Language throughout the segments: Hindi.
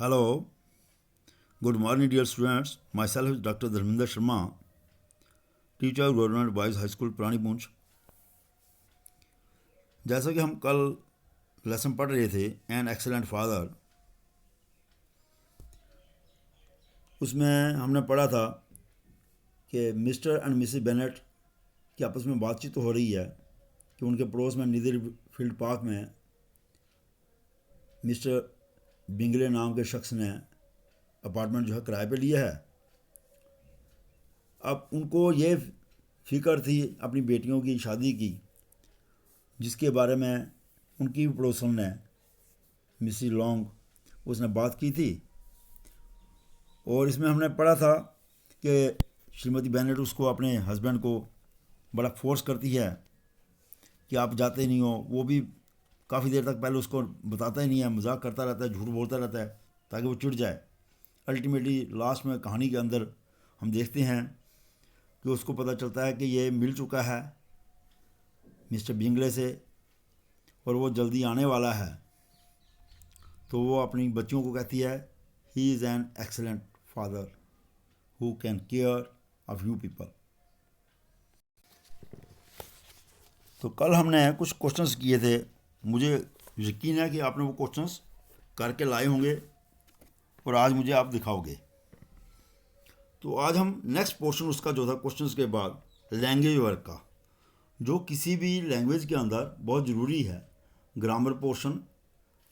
Hello, good morning, dear students. Myself is Dr. Dharminder Sharma, teacher of Government Boys High School, पुरानी पूंछ। जैसा कि हम कल लेसन पढ़ रहे थे एन एक्सेलेंट फादर, उसमें हमने पढ़ा था कि मिस्टर एंड मिसेस बेनेट की आपस में बातचीत तो हो रही है कि उनके पड़ोस में नीदरफील्ड पार्क में मिस्टर बिंगले नाम के शख्स ने अपार्टमेंट जो है किराए पे लिया है। अब उनको ये फिक्र थी अपनी बेटियों की शादी की, जिसके बारे में उनकी पड़ोसन ने मिसिस लॉन्ग उसने बात की थी। और इसमें हमने पढ़ा था कि श्रीमती बेनेट उसको अपने हस्बैंड को बड़ा फोर्स करती है कि आप जाते नहीं हो। वो भी काफ़ी देर तक पहले उसको बताता ही नहीं है, मजाक करता रहता है, झूठ बोलता रहता है ताकि वो चिढ़ जाए। अल्टीमेटली लास्ट में कहानी के अंदर हम देखते हैं कि उसको पता चलता है कि ये मिल चुका है मिस्टर बिंगले से और वो जल्दी आने वाला है। तो वो अपनी बच्चियों को कहती है, he is an excellent father who can care of you people. तो कल हमने कुछ क्वेश्चंस किए थे, मुझे यकीन है कि आपने वो क्वेश्चंस करके लाए होंगे और आज मुझे आप दिखाओगे। तो आज हम नेक्स्ट पोर्शन उसका जो था क्वेश्चंस के बाद लैंग्वेज वर्क का, जो किसी भी लैंग्वेज के अंदर बहुत ज़रूरी है, ग्रामर पोर्शन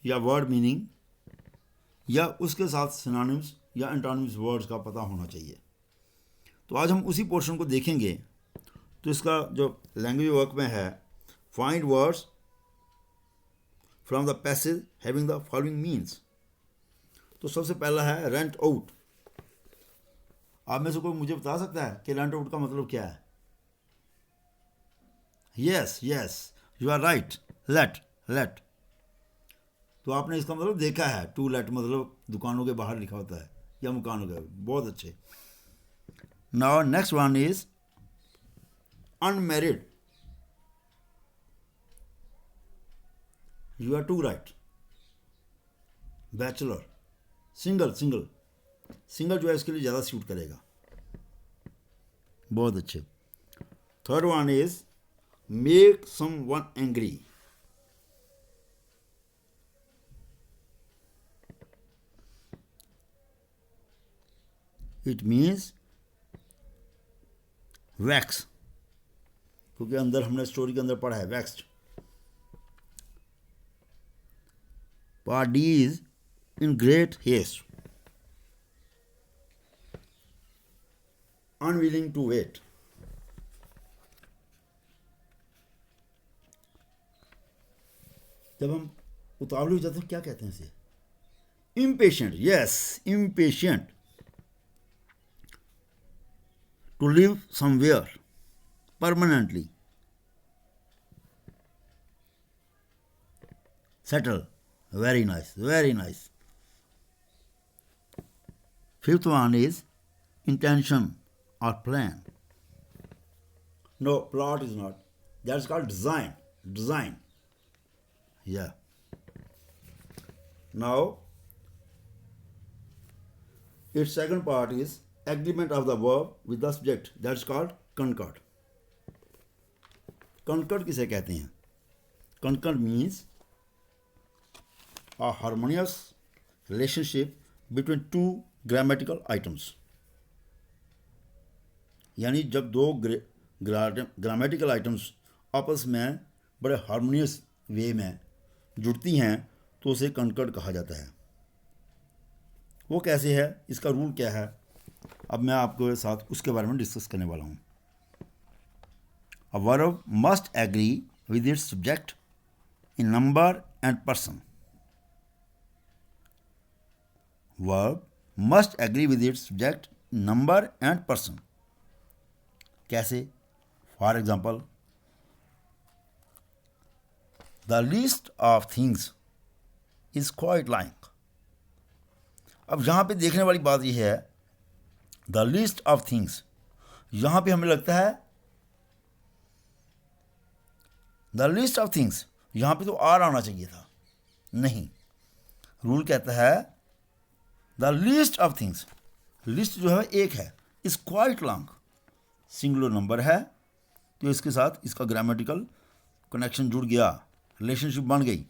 या वर्ड मीनिंग या उसके साथ सिनोनिम्स या एंटोनिम्स वर्ड्स का पता होना चाहिए। तो आज हम उसी पोर्शन को देखेंगे। तो इसका जो लैंग्वेज वर्क में है, find words from the passage having the following means. तो सबसे पहला है रेंट आउट। आप में से कोई मुझे बता सकता है कि रेंट आउट का मतलब क्या है? Yes yes, you are right, late. तो आपने इसका मतलब देखा है, टू लेट मतलब दुकानों के बाहर लिखा होता है या मकानों के। बहुत अच्छे। Now next one is unmarried. You are too right. Bachelor, single जो है इसके लिए ज़्यादा सूट करेगा। बहुत अच्छे। Third one is make someone angry. It means vex, क्योंकि अंदर हमने स्टोरी के अंदर पढ़ा है vexed. Parties in great haste, unwilling to wait. जब हम उतावले हो जाते हैं क्या कहते हैं इसे? Impatient. Yes, impatient. To live somewhere permanently, settle. Very nice. Fifth one is intention or plan. No, plot is not. That's called design. Yeah. Now its second part is agreement of the verb with the subject. That's called concord. Concord किसे कहते हैं? Concord means a harmonious relationship between two grammatical items। यानी जब दो ग्रामेटिकल आइटम्स आपस में बड़े हार्मोनियस वे में जुड़ती हैं तो उसे कंकर्ड कहा जाता है। वो कैसे है, इसका रूल क्या है, अब मैं आपके साथ उसके बारे में डिस्कस करने वाला हूँ। A verb must agree with its subject in number and person. Verb must agree with its subject, number and person। कैसे? For example, the list of things is quite like। अब यहाँ पे देखने वाली बात यह है, the list of things, यहाँ पे हमें लगता है the list of things, यहाँ पे तो आर आना चाहिए था, नहीं। रूल कहता है the list of things, list जो है एक है, is quite long, singular number है तो इसके साथ इसका ग्रामेटिकल कनेक्शन जुड़ गया, रिलेशनशिप बन गई,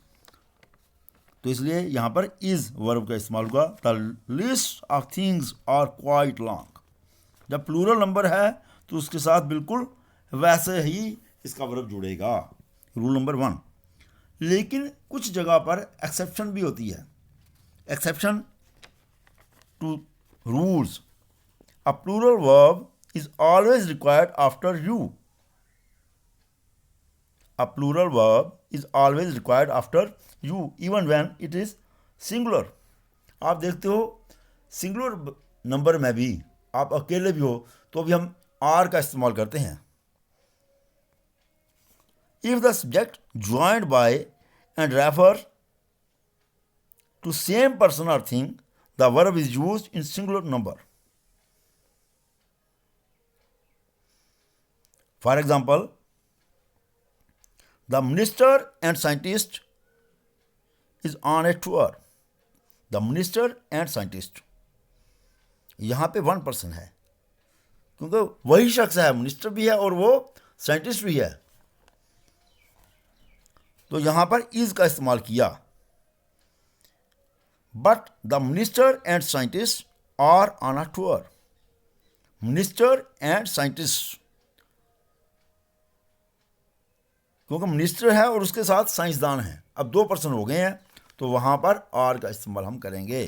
तो इसलिए यहाँ पर इज वर्ब का इस्तेमाल हुआ। The list of things are quite long. जब प्लूरल नंबर है तो उसके साथ बिल्कुल वैसे ही इसका वर्ब जुड़ेगा, रूल नंबर 1। लेकिन कुछ जगह पर एक्सेप्शन भी होती है, exception to rules. A plural verb is always required after you. A plural verb is always required after you even when it is singular। आप देखते हो सिंगुलर नंबर में भी आप अकेले भी हो तो भी हम आर का इस्तेमाल करते हैं। If the subject joined by and refer to same person or thing the verb is used in singular number. For example, the minister and scientist is on a tour। the minister and scientist, यहाँ पे वन पर्सन है क्योंकि वही शख्स है, मिनिस्टर भी है और वो साइंटिस्ट भी है, तो यहाँ पर इज का इस्तेमाल किया। But the minister and scientist are on a tour. Minister and scientist, क्योंकि मिनिस्टर है और उसके साथ साइंसदान है, अब 2 पर्सन हो गए हैं तो वहां पर आर का इस्तेमाल हम करेंगे।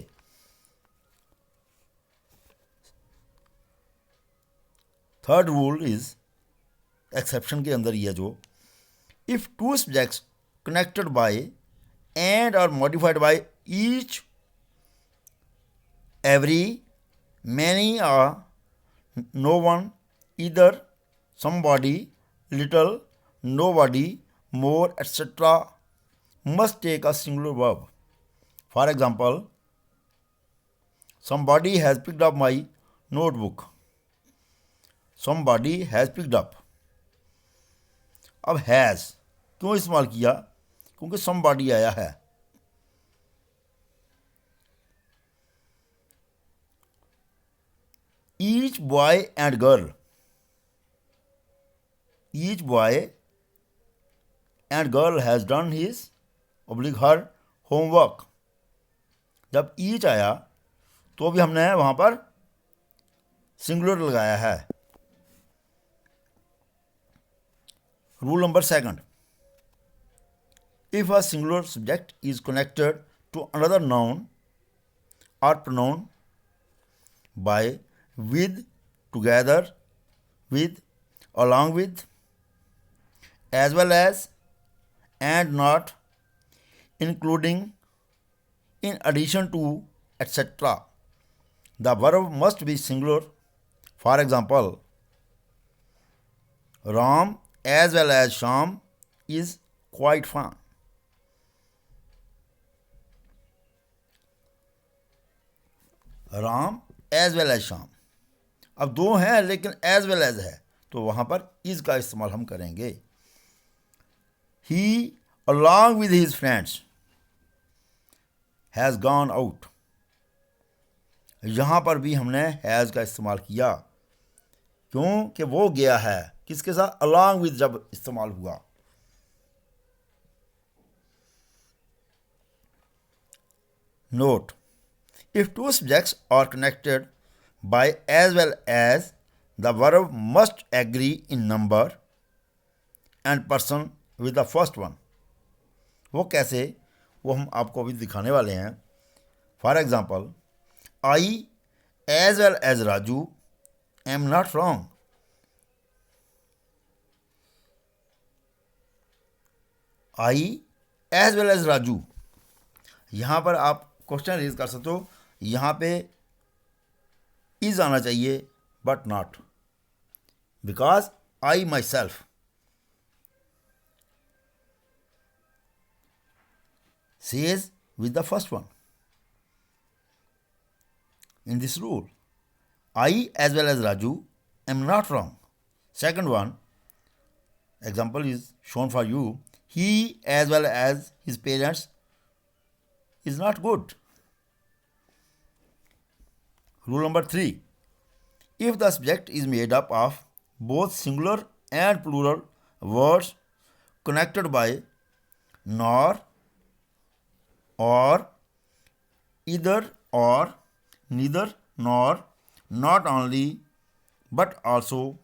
थर्ड रूल इज एक्सेप्शन के अंदर ये जो, if two subjects connected by and are modified by each, every, many are, no one, either, somebody, little, nobody, more, etc. must take a singular verb। For example, somebody has picked up my notebook। somebody has picked up। अब has क्यों इस्तेमाल किया? क्योंकि somebody आया है। each boy and girl, each boy and girl has done his oblique her homework। जब ईच आया तो भी हमने वहां पर सिंगुलर लगाया है। Rule number 2, if a singular subject is connected to another noun or pronoun by, with, together with, along with, as well as, and not, including, in addition to, etc. The verb must be singular. For example, Ram as well as Sham is quite fun. Ram as well as Sham, अब दो हैं लेकिन एज वेल एज है तो वहां पर इज का इस्तेमाल हम करेंगे। He along with his friends has gone out, यहां पर भी हमने हैज़ का इस्तेमाल किया क्योंकि वो गया है किसके साथ, अलॉन्ग विद जब इस्तेमाल हुआ। Note, if two subjects are connected by as well as, the verb must agree in number and person with the first one। वो कैसे, वो हम आपको अभी दिखाने वाले हैं। For example, I as well as Raju am not wrong. I as well as Raju, यहां पर आप क्वेश्चन रेज कर सकते हो, यहाँ पे इज आना चाहिए but not, because I myself says with the first one. In this rule, I as well as Raju am not wrong. Second one example is shown for you, he as well as his parents is not good. Rule number 3. If the subject is made up of both singular and plural words connected by nor, or, either or, neither nor, not only but also,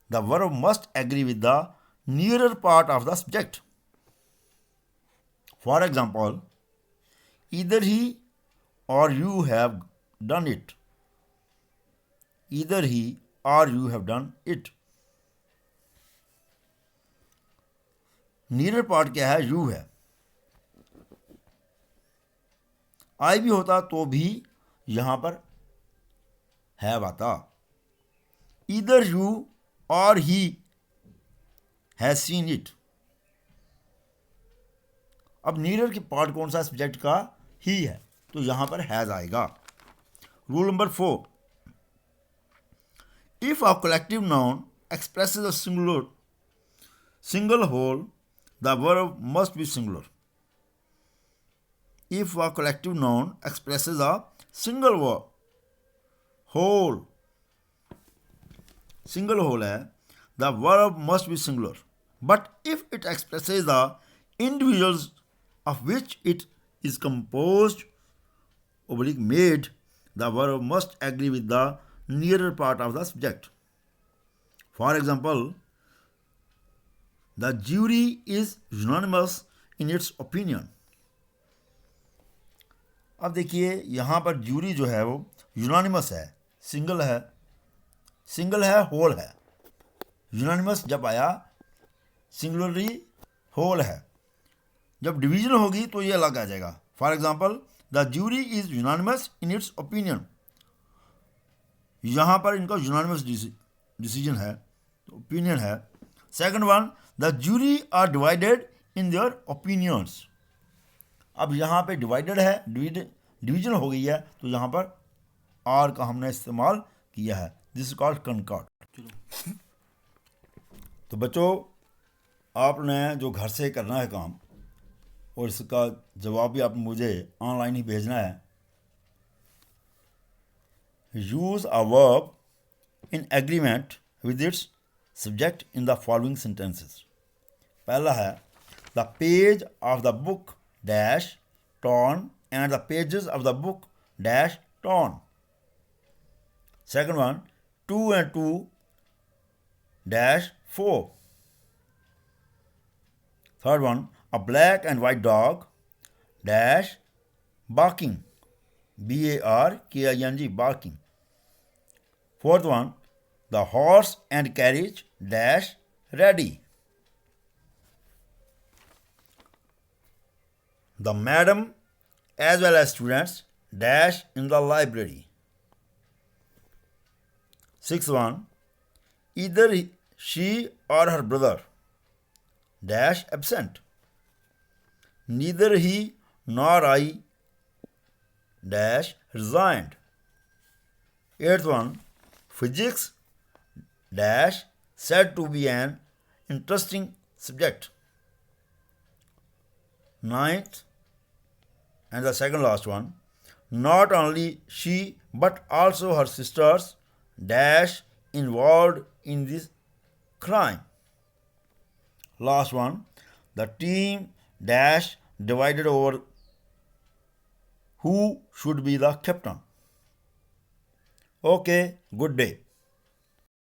the verb must agree with the nearer part of the subject. For example, either he or you have done it. Either he or you have done it. Near part क्या है? यू है. आई भी होता तो भी यहां पर हैव आता. ईदर यू और ही हैज सीन इट. अब नीयर की पार्ट कौन सा? सब्जेक्ट का ही है, तो यहां पर हैज आएगा. Rule number 4. If a collective noun expresses a single whole, the verb must be singular. If a collective noun expresses a single word, whole, single whole है, the verb must be singular. But if it expresses the individuals of which it is composed, made, the verb must agree with the nearer part of the subject. For example, the jury is unanimous in its opinion. अब देखिए यहाँ पर जूरी जो है वो यूनानिमस है, सिंगल है, होल है. यूनानिमस जब आया, सिंगुलरली होल है. जब डिवीजन होगी तो ये अलग आ जाएगा. For example, the jury is unanimous in its opinion. यहाँ पर इनका यूनानिमस डिसीजन है, ओपिनियन है. Second one, the jury are divided in their opinions. अब यहाँ पे डिवाइडेड है, डिवीजन हो गई है, तो यहाँ पर आर का हमने इस्तेमाल किया है. This is called concord. तो बच्चों, आपने जो घर से करना है काम, और इसका जवाब भी आप मुझे ऑनलाइन ही भेजना है. Use a verb in agreement with its subject in the following sentences. पहला है, the page of the book dash torn and the pages of the book dash torn. Second one, 2 and 2 dash 4. Third one, a black and white dog dash barking, barking, barking. Fourth one, the horse and carriage dash ready. The madam as well as students dash in the library. Sixth one, either she or her brother dash absent. Neither he nor I dash resigned. Eighth one, physics dash said to be an interesting subject. Ninth, and the second last one, not only she but also her sisters dash involved in this crime. Last one, the team dash divided over who should be the captain. Okay, good day.